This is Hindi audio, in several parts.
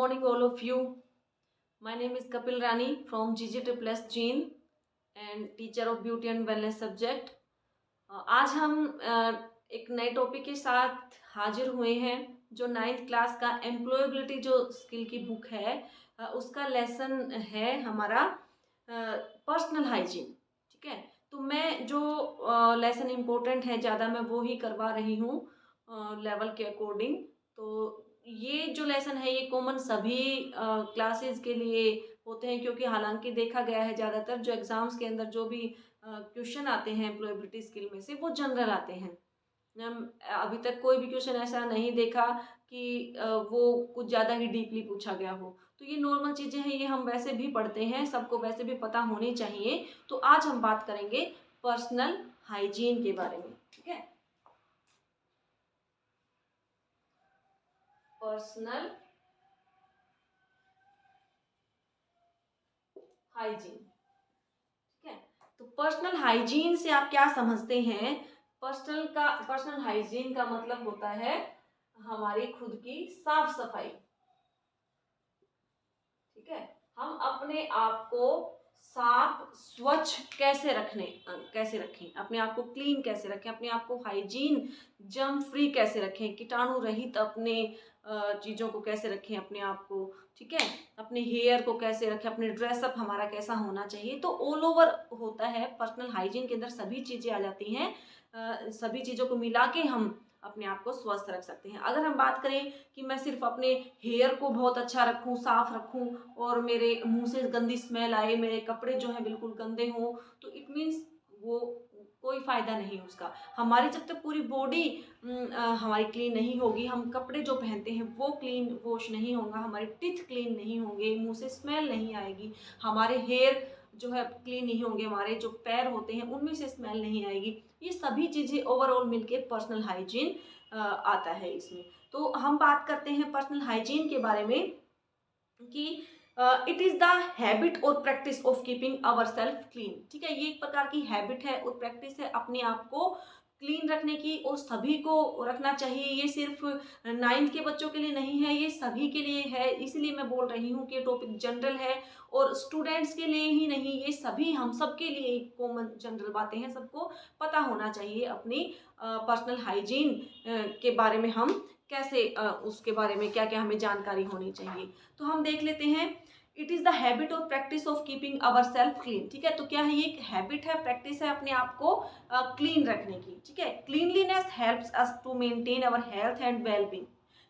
morning, all of you. My name is Kapil Rani from GG++ Gene and teacher of beauty and wellness subject. आज हम एक नए टॉपिक के साथ हाजिर हुए हैं जो 9th क्लास का एम्प्लॉयबिलिटी जो स्किल की बुक है उसका लेसन है हमारा पर्सनल हाइजीन। ठीक है, तो मैं जो लेसन इम्पोर्टेंट है ज़्यादा मैं वो ही करवा रही हूँ लेवल के अकॉर्डिंग। तो ये जो लेसन है ये कॉमन सभी क्लासेस के लिए होते हैं, क्योंकि हालांकि देखा गया है ज़्यादातर जो एग्ज़ाम्स के अंदर जो भी क्वेश्चन आते हैं एम्प्लॉयबिलिटी स्किल में से वो जनरल आते हैं। अभी तक कोई भी क्वेश्चन ऐसा नहीं देखा कि वो कुछ ज़्यादा ही डीपली पूछा गया हो। तो ये नॉर्मल चीज़ें हैं, ये हम वैसे भी पढ़ते हैं, सबको वैसे भी पता होनी चाहिए। तो आज हम बात करेंगे पर्सनल हाइजीन के बारे में। ठीक है, पर्सनल हाइजीन। ठीक है, तो पर्सनल हाइजीन से आप क्या समझते हैं? पर्सनल हाइजीन का मतलब होता है हमारी खुद की साफ सफाई। ठीक है, हम अपने आप को साफ स्वच्छ कैसे रखें, अपने आप को क्लीन कैसे रखें, अपने आप को हाइजीन जर्म फ्री कैसे रखें, कीटाणु रहित अपने चीज़ों को कैसे रखें अपने आप को। ठीक है, अपने हेयर को कैसे रखें, अपने ड्रेसअप हमारा कैसा होना चाहिए। तो ऑल ओवर होता है पर्सनल हाइजीन के अंदर सभी चीज़ें आ जाती हैं। सभी चीज़ों को मिला के हम अपने आप को स्वस्थ रख सकते हैं। अगर हम बात करें कि मैं सिर्फ अपने हेयर को बहुत अच्छा रखूं, साफ रखूं और मेरे मुंह से गंदी स्मेल आए, मेरे कपड़े जो हैं बिल्कुल गंदे हों, तो इट मीन्स वो कोई फ़ायदा नहीं उसका। हमारी जब तक पूरी बॉडी हमारी क्लीन नहीं होगी, हम कपड़े जो पहनते हैं वो क्लीन वॉश नहीं होगा, हमारे टीथ क्लीन नहीं होंगे, मुंह से स्मेल नहीं आएगी, हमारे हेयर जो है क्लीन नहीं होंगे, हमारे जो पैर होते हैं उनमें से स्मेल नहीं आएगी। ये सभी चीज़ें ओवरऑल मिलके पर्सनल हाइजीन आता है इसमें। तो हम बात करते हैं पर्सनल हाइजीन के बारे में कि इट इज़ द हैबिट और practice of keeping our self clean. ठीक है, ये एक प्रकार की हैबिट है और प्रैक्टिस है अपने आप को क्लीन रखने की, और सभी को रखना चाहिए। ये सिर्फ 9th के बच्चों के लिए नहीं है, ये सभी के लिए है। इसलिए मैं बोल रही हूँ कि टॉपिक जनरल है और स्टूडेंट्स के लिए ही नहीं, ये सभी हम सब के लिए एक कॉमन जनरल बातें हैं। सबको पता होना चाहिए अपनी पर्सनल हाइजीन के बारे में, हम कैसे उसके बारे में क्या क्या हमें जानकारी होनी चाहिए। तो हम देख लेते हैं, इट इज़ द हैबिट और practice of keeping our self clean. ठीक है, तो क्या है, ये एक हैबिट है, प्रैक्टिस है अपने आप को क्लीन रखने की। ठीक है, cleanliness helps us to maintain our health and wellbeing.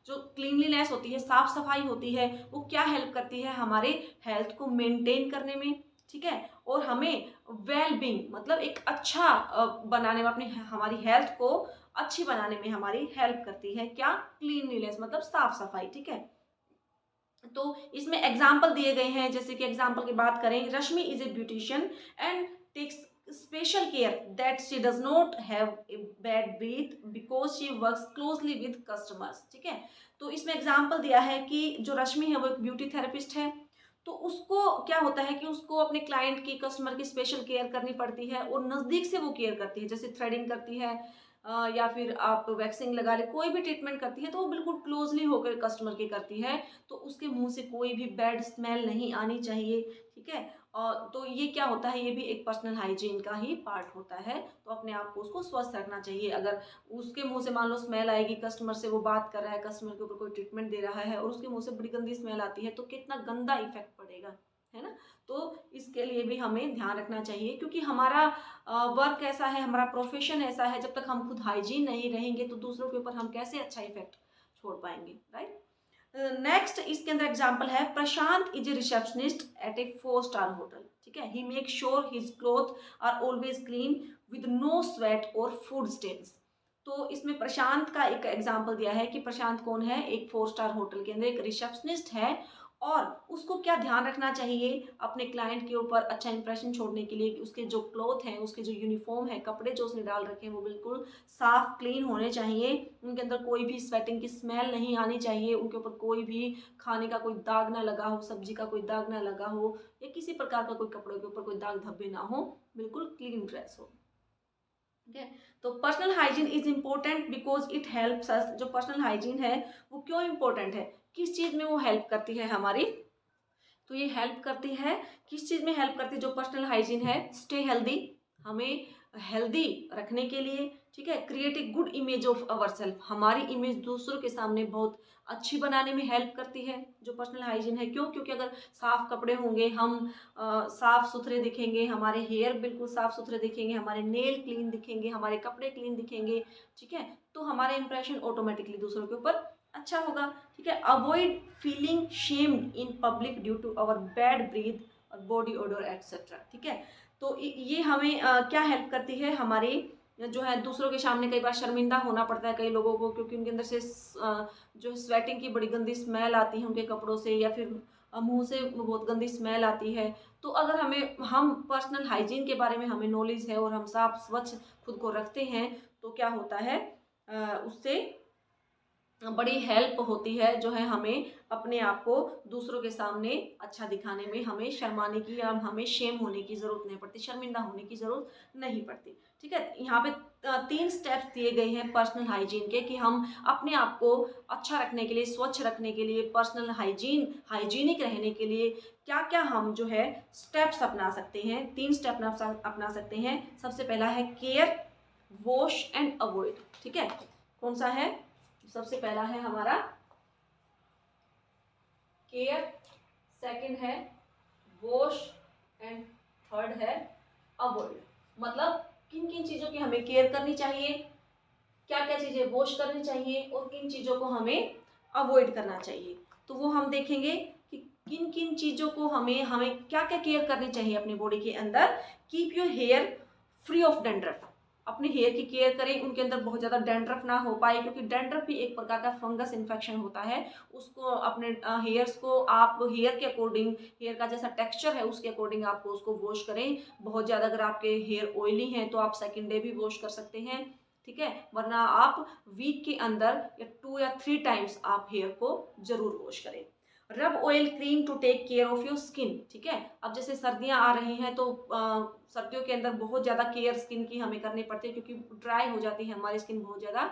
जो क्लीनलीनेस होती है, साफ सफाई होती है, वो क्या हेल्प करती है हमारे हेल्थ को मेंटेन करने में। ठीक है, और हमें वेलबींग मतलब एक अच्छा बनाने में, अपनी हमारी हेल्थ को अच्छी बनाने में हमारी हेल्प करती है। क्या? क्लीनलीनेस मतलब साफ सफाई। ठीक है, तो इसमें एग्जाम्पल दिए गए हैं, जैसे कि एग्जाम्पल की बात करें, Rashmi is a beautician and takes special care that she does not have a bad breath because she works closely with customers. ठीक है, तो इसमें एग्जाम्पल दिया है कि जो रश्मि है वो एक ब्यूटी थेरेपिस्ट है, तो उसको क्या होता है कि उसको अपने क्लाइंट की, कस्टमर की स्पेशल केयर करनी पड़ती है और नज़दीक से वो केयर करती है। जैसे थ्रेडिंग करती है या फिर आप वैक्सिंग लगा ले, कोई भी ट्रीटमेंट करती है तो वो बिल्कुल क्लोजली होकर कस्टमर की करती है, तो उसके मुंह से कोई भी बैड स्मेल नहीं आनी चाहिए। ठीक है, और तो ये क्या होता है, ये भी एक पर्सनल हाइजीन का ही पार्ट होता है। तो अपने आप को उसको स्वस्थ रखना चाहिए। अगर उसके मुंह से मान लो स्मेल आएगी, कस्टमर से वो बात कर रहा है, कस्टमर के ऊपर कोई ट्रीटमेंट दे रहा है और उसके मुंह से बड़ी गंदी स्मेल आती है, तो कितना गंदा इफेक्ट पड़ेगा, है ना। तो इसके लिए भी हमें ध्यान रखना चाहिए, क्योंकि हमारा वर्क ऐसा है, हमारा प्रोफेशन ऐसा है, जब तक हम खुद हाइजीन नहीं रहेंगे तो दूसरों के ऊपर हम कैसे अच्छा इफेक्ट छोड़ पाएंगे, राइट। नेक्स्ट इसके अंदर एग्जांपल है, Prashant is a receptionist at a 4 star hotel. ठीक है, he make sure his cloth are always clean with no sweat और फूड स्टेन्स। तो इसमें प्रशांत का एक एग्जांपल दिया है कि प्रशांत कौन है, एक 4 स्टार होटल के अंदर एक रिसेप्शनिस्ट है, और उसको क्या ध्यान रखना चाहिए अपने क्लाइंट के ऊपर अच्छा इंप्रेशन छोड़ने के लिए कि उसके जो क्लॉथ हैं, उसके जो यूनिफॉर्म है, कपड़े जो उसने डाल रखे हैं वो बिल्कुल साफ क्लीन होने चाहिए, उनके अंदर कोई भी स्वेटिंग की स्मेल नहीं आनी चाहिए, उनके ऊपर कोई भी खाने का कोई दाग ना लगा हो, सब्जी का कोई दाग ना लगा हो, या किसी प्रकार का कोई कपड़े के ऊपर कोई दाग धब्बे ना हो, बिल्कुल क्लीन ड्रेस हो। ठीक है, तो personal hygiene is important because it helps us. जो पर्सनल हाइजीन है वो क्यों इम्पोर्टेंट है, किस चीज़ में वो हेल्प करती है हमारी? तो ये हेल्प करती है, किस चीज़ में हेल्प करती है जो पर्सनल हाइजीन है? स्टे हेल्दी, हमें हेल्दी रखने के लिए, ठीक है। Create a good image of our self, हमारी इमेज दूसरों के सामने बहुत अच्छी बनाने में हेल्प करती है जो पर्सनल हाइजीन है। क्यों? क्योंकि अगर साफ कपड़े होंगे, हम साफ सुथरे दिखेंगे, हमारे हेयर बिल्कुल साफ सुथरे दिखेंगे, हमारे नेल क्लीन दिखेंगे, हमारे कपड़े क्लीन दिखेंगे, ठीक है, तो हमारा इंप्रेशन ऑटोमेटिकली दूसरों के ऊपर अच्छा होगा, ठीक है। Avoid feeling shamed in public due to our bad breath और बॉडी ओडर एक्सेट्रा, ठीक है। तो ये हमें क्या हेल्प करती है? हमारे जो है दूसरों के सामने कई बार शर्मिंदा होना पड़ता है कई लोगों को, क्योंकि उनके अंदर से जो स्वेटिंग की बड़ी गंदी स्मेल आती है उनके कपड़ों से, या फिर मुंह से बहुत गंदी स्मेल आती है। तो अगर हम पर्सनल हाइजीन के बारे में हमें नॉलेज है और हम साफ स्वच्छ खुद को रखते हैं, तो क्या होता है, उससे बड़ी हेल्प होती है जो है हमें अपने आप को दूसरों के सामने अच्छा दिखाने में, हमें शर्माने की या हमें शेम होने की ज़रूरत नहीं पड़ती, शर्मिंदा होने की ज़रूरत नहीं पड़ती, ठीक है। यहाँ पे 3 स्टेप्स दिए गए हैं पर्सनल हाइजीन के, कि हम अपने आप को अच्छा रखने के लिए, स्वच्छ रखने के लिए, पर्सनल हाइजीनिक रहने के लिए क्या क्या हम जो है स्टेप्स अपना सकते हैं। 3 स्टेप अपना सकते हैं। सबसे पहला है केयर, वॉश एंड अवॉइड, ठीक है। कौन सा है? सबसे पहला है हमारा केयर, सेकंड है वॉश एंड थर्ड है अवॉइड। मतलब किन किन चीज़ों की हमें केयर करनी चाहिए, क्या क्या चीज़ें वॉश करनी चाहिए और किन चीज़ों को हमें अवॉइड करना चाहिए। तो वो हम देखेंगे कि किन किन चीज़ों को हमें क्या क्या केयर करनी चाहिए अपनी बॉडी के अंदर। Keep your hair free of dandruff, अपने हेयर की केयर करें, उनके अंदर बहुत ज़्यादा डेंड्रफ ना हो पाए, क्योंकि डेंड्रफ भी एक प्रकार का फंगस इन्फेक्शन होता है। उसको अपने हेयर्स को आप हेयर के अकॉर्डिंग, हेयर का जैसा टेक्सचर है उसके अकॉर्डिंग आपको उसको वॉश करें। बहुत ज़्यादा अगर आपके हेयर ऑयली हैं तो आप सेकेंड डे भी वॉश कर सकते हैं, ठीक है। वरना आप वीक के अंदर या 2 या 3 टाइम्स आप हेयर को जरूर वॉश करें। Rub oil cream to take care of your skin, ठीक है। अब जैसे सर्दियां आ रही हैं तो सर्दियों के अंदर बहुत ज़्यादा केयर स्किन की हमें करनी पड़ती है, क्योंकि ड्राई हो जाती है हमारी स्किन बहुत ज़्यादा।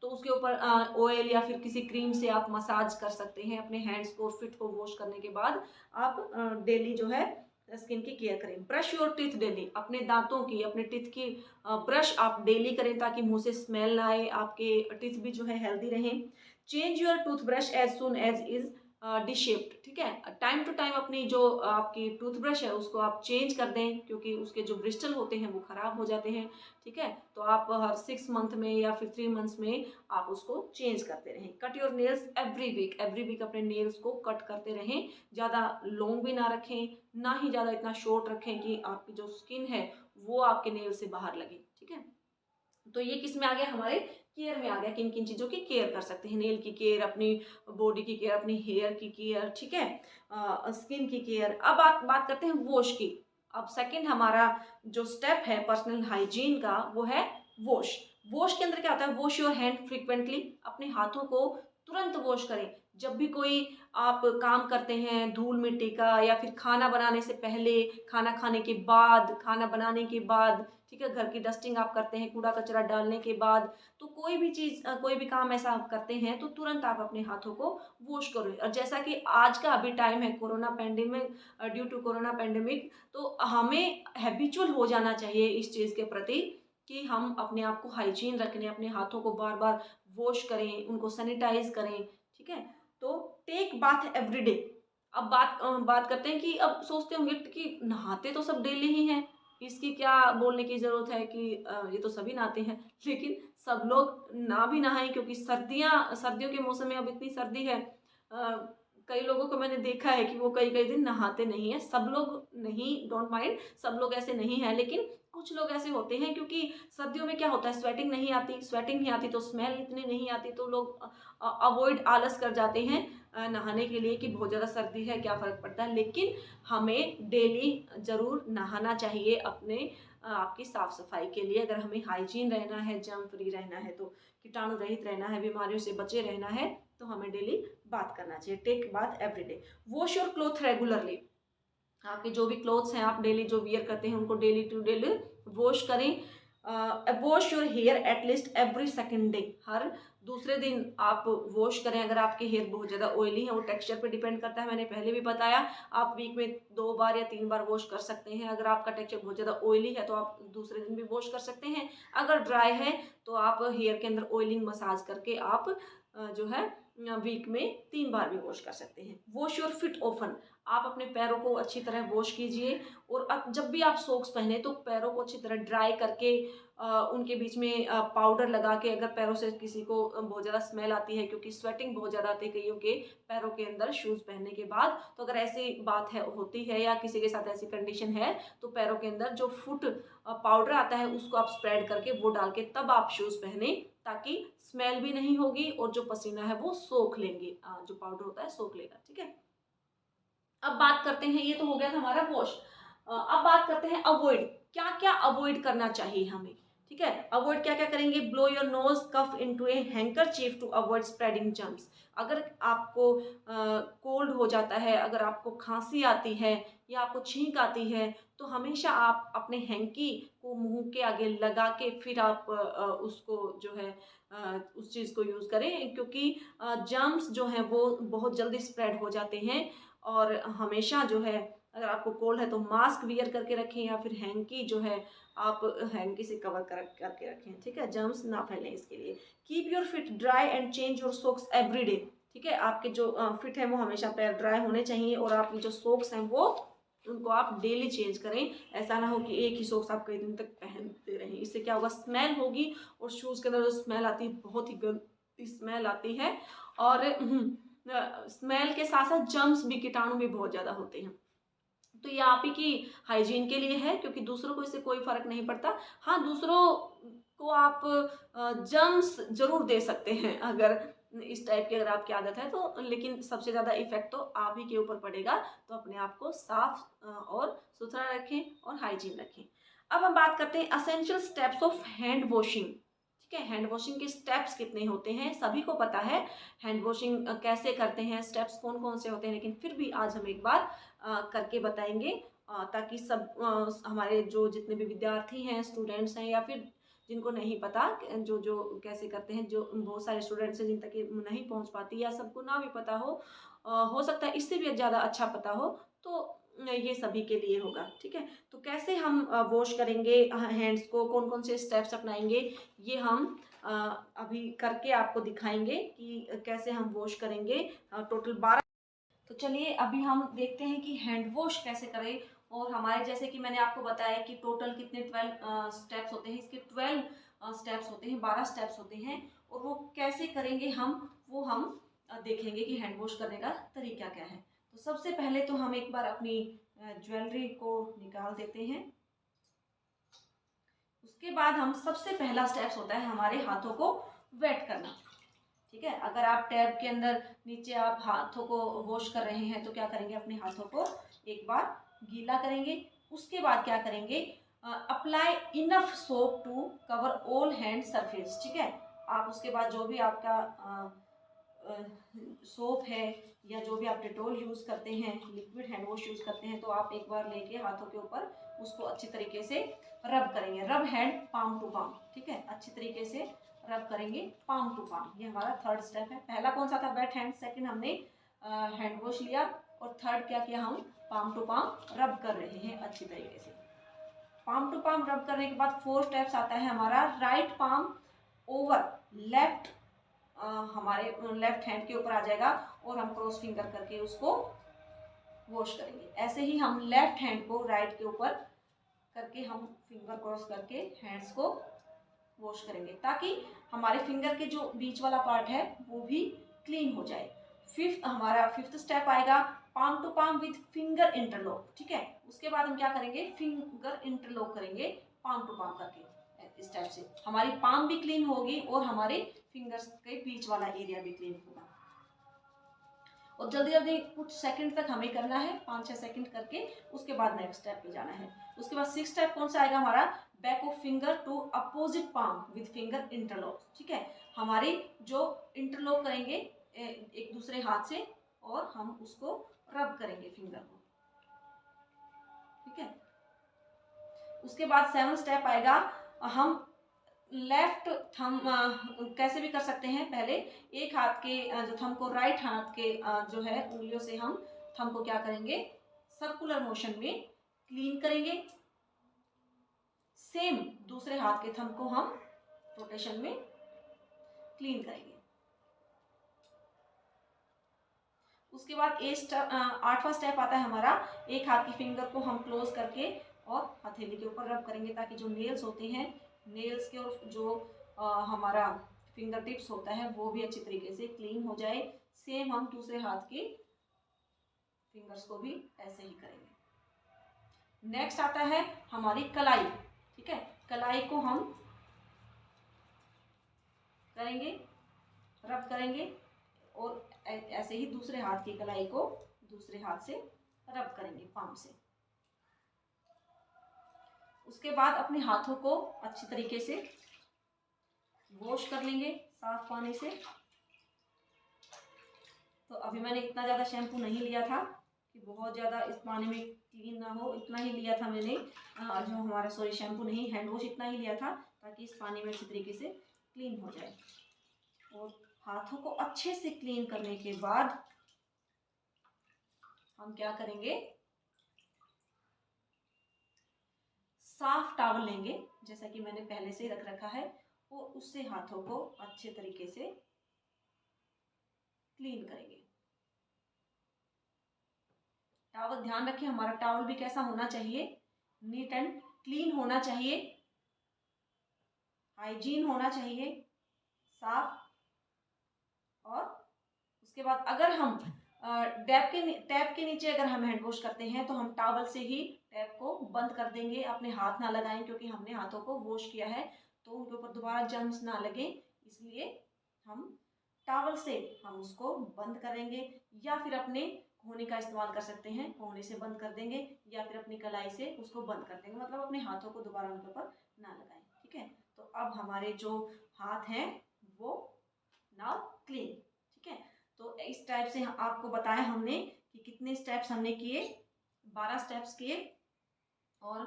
तो उसके ऊपर ऑयल या फिर किसी क्रीम से आप मसाज कर सकते हैं अपने हैंड्स को। फिट को वॉश करने के बाद आप डेली जो है स्किन की केयर करें। ब्रश योर टीथ डेली, अपने दांतों की, अपने टीथ की ब्रश आप डेली करें ताकि मुंह से स्मेल ना आए, आपके टीथ भी जो है हेल्दी रहें। Change your tooth brush as soon as is deshaped, ठीक है। टाइम टू टाइम अपनी जो आपकी टूथब्रश है उसको आप चेंज कर दें, क्योंकि उसके जो ब्रिस्टल होते हैं वो ख़राब हो जाते हैं, ठीक है। तो आप हर 6 मंथ में या फिर 3 मंथ्स में आप उसको चेंज करते रहें। Cut your nails every week अपने नेल्स को कट करते रहें। ज़्यादा लॉन्ग भी ना रखें, ना ही ज़्यादा इतना शॉर्ट रखें कि आपकी जो स्किन है वो आपके नेल से बाहर लगे, ठीक है। तो ये किस में आ गया? हमारे केयर में आ गया, किन किन चीज़ों की केयर कर सकते हैं। नेल की केयर, अपनी बॉडी की केयर, अपनी हेयर की केयर, ठीक है, स्किन की केयर। अब बात करते हैं वॉश की। अब सेकंड हमारा जो स्टेप है पर्सनल हाइजीन का वो है वॉश। वॉश के अंदर क्या होता है? वॉश योर हैंड फ्रिक्वेंटली, अपने हाथों को तुरंत वॉश करें। जब भी कोई आप काम करते हैं धूल मिट्टी का, या फिर खाना बनाने से पहले, खाना खाने के बाद, खाना बनाने के बाद, ठीक है, घर की डस्टिंग आप करते हैं कूड़ा कचरा डालने के बाद, तो कोई भी चीज़ कोई भी काम ऐसा आप करते हैं तो तुरंत आप अपने हाथों को वॉश करो। और जैसा कि आज का अभी टाइम है corona pandemic, due to corona pandemic, तो हमें हैबिचुअल हो जाना चाहिए इस चीज़ के प्रति कि हम अपने आप को हाइजीन रखने, अपने हाथों को बार बार वॉश करें, उनको सैनिटाइज करें, ठीक है। तो टेक बाथ एवरी डे। अब बात करते हैं कि अब सोचते होंगे कि नहाते तो सब डेली ही हैं, इसकी क्या बोलने की ज़रूरत है कि ये तो सभी नहाते हैं। लेकिन सब लोग ना भी नहाएं, क्योंकि सर्दियों के मौसम में अब इतनी सर्दी है, कई लोगों को मैंने देखा है कि वो कई कई दिन नहाते नहीं हैं। सब लोग नहीं, डोंट माइंड, सब लोग ऐसे नहीं हैं, लेकिन कुछ लोग ऐसे होते हैं, क्योंकि सर्दियों में क्या होता है, स्वेटिंग नहीं आती तो स्मेल इतनी नहीं आती, तो लोग अवॉइड, आलस कर जाते हैं नहाने के लिए कि बहुत ज़्यादा सर्दी है क्या फ़र्क पड़ता है। लेकिन हमें डेली ज़रूर नहाना चाहिए अपने आपकी साफ़ सफाई के लिए। अगर हमें हाइजीन रहना है, जर्म फ्री रहना है, तो कीटाणु रहित रहना है, बीमारियों से बचे रहना है, तो हमें डेली बात करना चाहिए। Take bath every day. Wash your cloth regularly, आपके जो भी क्लोथ्स हैं आप डेली जो वियर करते हैं उनको डेली टू डेली वॉश करें। Wash your hair at least every second day, हर दूसरे दिन आप वॉश करें। अगर आपके हेयर बहुत ज़्यादा ऑयली है, वो टेक्सचर पे डिपेंड करता है, मैंने पहले भी बताया। आप वीक में 2 बार या 3 बार वॉश कर सकते हैं। अगर आपका टेक्सचर बहुत ज़्यादा ऑयली है तो आप दूसरे दिन भी वॉश कर सकते हैं। अगर ड्राई है तो आप हेयर के अंदर ऑयलिंग मसाज करके आप जो है वीक में 3 बार भी वॉश कर सकते हैं। वॉश योर फीट ऑफन, आप अपने पैरों को अच्छी तरह वॉश कीजिए। और अब जब भी आप सॉक्स पहने तो पैरों को अच्छी तरह ड्राई करके उनके बीच में पाउडर लगा के, अगर पैरों से किसी को बहुत ज़्यादा स्मेल आती है, क्योंकि स्वेटिंग बहुत ज़्यादा आती है कईयों के पैरों के अंदर शूज़ पहनने के बाद, तो अगर ऐसी बात है होती है या किसी के साथ ऐसी कंडीशन है तो पैरों के अंदर जो फुट पाउडर आता है उसको आप स्प्रेड करके वो डाल के तब आप शूज़ पहने, ताकि स्मेल भी नहीं होगी और जो पसीना है वो सोख लेंगे, जो पाउडर होता है सोख लेगा। ठीक है, अब बात करते हैं, ये तो हो गया था हमारा वॉश। अब बात करते हैं अवॉइड, क्या क्या अवॉइड करना चाहिए हमें। ठीक है, अवॉइड क्या क्या करेंगे। Blow your nose cough into a handkerchief to avoid spreading germs. अगर आपको कोल्ड हो जाता है, अगर आपको खांसी आती है या आपको छींक आती है, तो हमेशा आप अपने हैंकी को मुंह के आगे लगा के फिर आप उसको जो है उस चीज़ को यूज़ करें, क्योंकि जर्म्स जो हैं वो बहुत जल्दी स्प्रेड हो जाते हैं। और हमेशा जो है अगर आपको कोल्ड है तो मास्क वियर करके रखें, या फिर हैंकी जो है आप हैंकी से कवर करके रखें। ठीक है, जर्म्स ना फैलें इसके लिए। Keep your fit dry and change your socks every day. ठीक है, आपके जो फिट है वो हमेशा पैर ड्राई होने चाहिए, और आपकी जो सॉक्स हैं वो उनको आप डेली चेंज करें। ऐसा ना हो कि एक ही सॉक्स आप कई दिन तक पहनते रहें, इससे क्या होगा, स्मेल होगी, और शूज़ के अंदर जो स्मेल आती है बहुत ही गंदी स्मेल आती है। और स्मेल के साथ साथ जर्म्स भी, कीटाणु भी बहुत ज़्यादा होते हैं। तो ये आप ही की हाइजीन के लिए है, क्योंकि दूसरों को इससे कोई फर्क नहीं पड़ता। हाँ, दूसरों को आप जर्म्स जरूर दे सकते हैं अगर इस टाइप की अगर आपकी आदत है तो, लेकिन सबसे ज़्यादा इफेक्ट तो आप ही के ऊपर पड़ेगा। तो अपने आप को साफ और सुथरा रखें और हाइजीन रखें। अब हम बात करते हैं essential steps of hand washing. ठीक है, हैंड वॉशिंग के स्टेप्स कितने होते हैं सभी को पता है, हैंड वॉशिंग कैसे करते हैं, स्टेप्स कौन कौन से होते हैं, लेकिन फिर भी आज हम एक बार करके बताएंगे, ताकि सब हमारे जो जितने भी विद्यार्थी हैं, स्टूडेंट्स हैं, या फिर जिनको नहीं पता जो जो कैसे करते हैं, जो बहुत सारे स्टूडेंट्स हैं जिन तक ये नहीं पहुंच पाती, या सबको ना भी पता हो सकता है इससे भी ज़्यादा अच्छा पता हो, तो ये सभी के लिए होगा। ठीक है, तो कैसे हम वॉश करेंगे हैंड्स को, कौन कौन से स्टेप्स अपनाएंगे, ये हम अभी करके आपको दिखाएंगे कि कैसे हम वॉश करेंगे। टोटल 12। तो चलिए अभी हम देखते हैं कि हैंड वॉश कैसे करें। और हमारे जैसे कि मैंने आपको बताया कि टोटल कितने 12 स्टेप्स होते हैं, इसके 12 स्टेप्स होते हैं, 12 स्टेप्स होते हैं। और वो कैसे करेंगे हम, वो हम देखेंगे कि हैंड वॉश करने का तरीका क्या है। तो सबसे पहले तो हम एक बार अपनी ज्वेलरी को निकाल देते हैं। उसके बाद हम सबसे पहला स्टेप्स होता है हमारे हाथों को वेट करना। ठीक है, अगर आप टैब के अंदर नीचे आप हाथों को वॉश कर रहे हैं तो क्या करेंगे, अपने हाथों को एक बार गीला करेंगे। उसके बाद क्या करेंगे, apply enough soap to cover all hand surface. ठीक है, आप उसके बाद जो भी आपका सोप है या जो भी आप डेटॉल यूज़ करते हैं, लिक्विड हैंड वॉश यूज़ करते हैं, तो आप एक बार लेके हाथों के ऊपर उसको अच्छी तरीके से रब करेंगे। रब हैंड पाम टू पाम। ठीक है, अच्छी तरीके से रब करेंगे पाम टू पाम। ये हमारा थर्ड स्टेप है। पहला कौन सा था, वेट हैंड। सेकंड हमने हैंड वॉश लिया, और थर्ड क्या किया, हम पाम टू पाम रब कर रहे हैं अच्छी तरीके से। पाम टू पाम रब करने के बाद 4 स्टेप्स आता है हमारा, राइट पाम ओवर लेफ्ट, हमारे लेफ्ट हैंड के ऊपर आ जाएगा, और हम क्रॉस फिंगर करके उसको वॉश करेंगे। ऐसे ही हम लेफ्ट हैंड को राइट के ऊपर करके हम फिंगर क्रॉस करके हैंड्स को वॉश करेंगे, ताकि हमारे फिंगर के जो बीच वाला पार्ट है वो भी क्लीन हो जाए। फिफ्थ स्टेप आएगा, palm to palm with finger interlock. ठीक है, उसके बाद हम क्या करेंगे, फिंगर इंटरलॉक करेंगे पाम टू पाम करके। इस टाइप से हमारी पाम भी क्लीन होगी और हमारे फिंगर्स के बीच वाला एरिया भी क्लीन होगा। और जल्दी जल्दी कुछ सेकंड तक हमें करना है, 5-6 सेकंड करके, उसके बाद नेक्स्ट स्टेप पे जाना है। उसके बाद 6 स्टेप कौन सा आएगा हमारा, back of finger to opposite palm with finger interlock. ठीक है, हमारी जो इंटरलॉक करेंगे एक दूसरे हाथ से, और हम उसको रब करेंगे फिंगर को। ठीक है, उसके बाद 7 स्टेप आएगा, हम लेफ्ट थंब कैसे भी कर सकते हैं। पहले एक हाथ के जो थंब को राइट हाथ के जो है उंगलियों से हम थंब को क्या करेंगे, सर्कुलर मोशन में क्लीन करेंगे। सेम दूसरे हाथ के थंब को हम रोटेशन में क्लीन करेंगे। उसके बाद 8वां स्टेप आता है हमारा, एक हाथ की फिंगर को हम क्लोज करके और हथेली के ऊपर रब करेंगे ताकि जो नेल्स होते हैं, नेल्स के और जो हमारा फिंगर टिप्स होता है वो भी अच्छी तरीके से क्लीन हो जाए। सेम हम दूसरे हाथ के फिंगर्स को भी ऐसे ही करेंगे। नेक्स्ट आता है हमारी कलाई। ठीक है, कलाई को हम करेंगे, रब करेंगे और ऐसे ही दूसरे हाथ की कलाई को दूसरे हाथ से रब करेंगे पाम से। उसके बाद अपने हाथों को अच्छी तरीके से वॉश कर लेंगे साफ पानी से। तो अभी मैंने इतना ज़्यादा शैम्पू नहीं लिया था कि बहुत ज़्यादा इस पानी में क्लीन ना हो, इतना ही लिया था मैंने, जो हमारा सॉरी शैम्पू नहीं, हैंड वॉश इतना ही लिया था ताकि इस पानी में अच्छी तरीके से क्लीन हो जाए। और हाथों को अच्छे से क्लीन करने के बाद हम क्या करेंगे, साफ टॉवल लेंगे जैसा कि मैंने पहले से ही रख रखा है और उससे हाथों को अच्छे तरीके से क्लीन करेंगे। टॉवल ध्यान रखें, हमारा टॉवल भी कैसा होना चाहिए, नीट एंड क्लीन होना चाहिए, हाइजीन होना चाहिए, साफ। और उसके बाद अगर हम टैप के नीचे अगर हम हैंड वॉश करते हैं तो हम टॉवल से ही टैप को बंद कर देंगे, अपने हाथ ना लगाएं क्योंकि हमने हाथों को वॉश किया है तो उनके ऊपर दोबारा जर्म्स ना लगे, इसलिए हम टॉवल से हम उसको बंद करेंगे। या फिर अपने कोहनी का इस्तेमाल कर सकते हैं, कोहनी से बंद कर देंगे या फिर अपनी कलाई से उसको बंद कर देंगे, मतलब अपने हाथों को दोबारा उनके ऊपर ना लगाएं। ठीक है, तो अब हमारे जो हाथ हैं वो नाउ क्लीन। ठीक है, तो इस टाइप से आपको बताया हमने कि कितने स्टेप्स हमने किए, 12 स्टेप्स किए और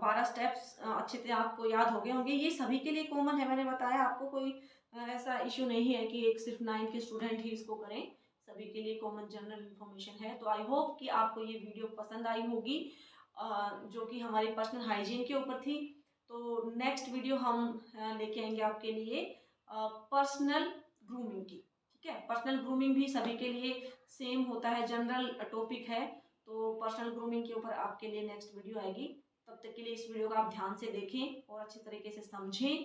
12 स्टेप्स अच्छे से आपको याद हो गए होंगे। ये सभी के लिए कॉमन है, मैंने बताया आपको, कोई ऐसा इशू नहीं है कि एक सिर्फ 9th के स्टूडेंट ही इसको करें, सभी के लिए कॉमन जनरल इन्फॉर्मेशन है। तो आई होप कि आपको ये वीडियो पसंद आई होगी, जो कि हमारी पर्सनल हाइजीन के ऊपर थी। तो नेक्स्ट वीडियो हम लेके आएंगे आपके लिए पर्सनल ग्रूमिंग की। ठीक है, पर्सनल ग्रूमिंग भी सभी के लिए सेम होता है, जनरल टॉपिक है, तो पर्सनल ग्रूमिंग के ऊपर आपके लिए नेक्स्ट वीडियो आएगी। तब तक के लिए इस वीडियो को आप ध्यान से देखें और अच्छे तरीके से समझें।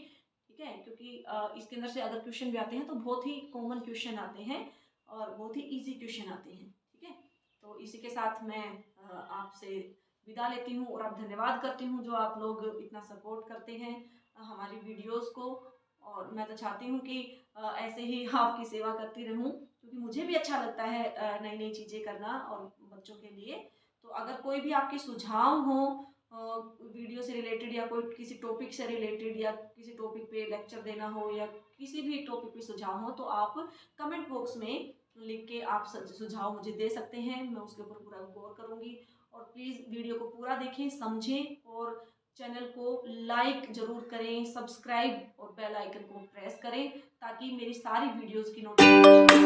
ठीक है, क्योंकि इसके अंदर से अगर क्वेश्चन भी आते हैं तो बहुत ही कॉमन क्वेश्चन आते हैं और बहुत ही इजी क्वेश्चन आते हैं। ठीक है, तो इसी के साथ मैं आपसे विदा लेती हूँ और आप धन्यवाद करती हूँ जो आप लोग इतना सपोर्ट करते हैं हमारी वीडियोस को। और मैं तो चाहती हूँ कि ऐसे ही आपकी सेवा करती रहूँ क्योंकि मुझे भी अच्छा लगता है नई नई चीज़ें करना और बच्चों के लिए। तो अगर कोई भी आपके सुझाव हो वीडियो से रिलेटेड या कोई किसी टॉपिक से रिलेटेड या किसी टॉपिक पे लेक्चर देना हो या किसी भी टॉपिक पे सुझाव हो तो आप कमेंट बॉक्स में लिख के आप सुझाव मुझे दे सकते हैं, मैं उसके ऊपर पूरा गौर करूँगी। और प्लीज़ वीडियो को पूरा देखें, समझें और चैनल को लाइक ज़रूर करें, सब्सक्राइब और बेल आइकन को प्रेस करें ताकि मेरी सारी वीडियोस की नोटिफिकेशन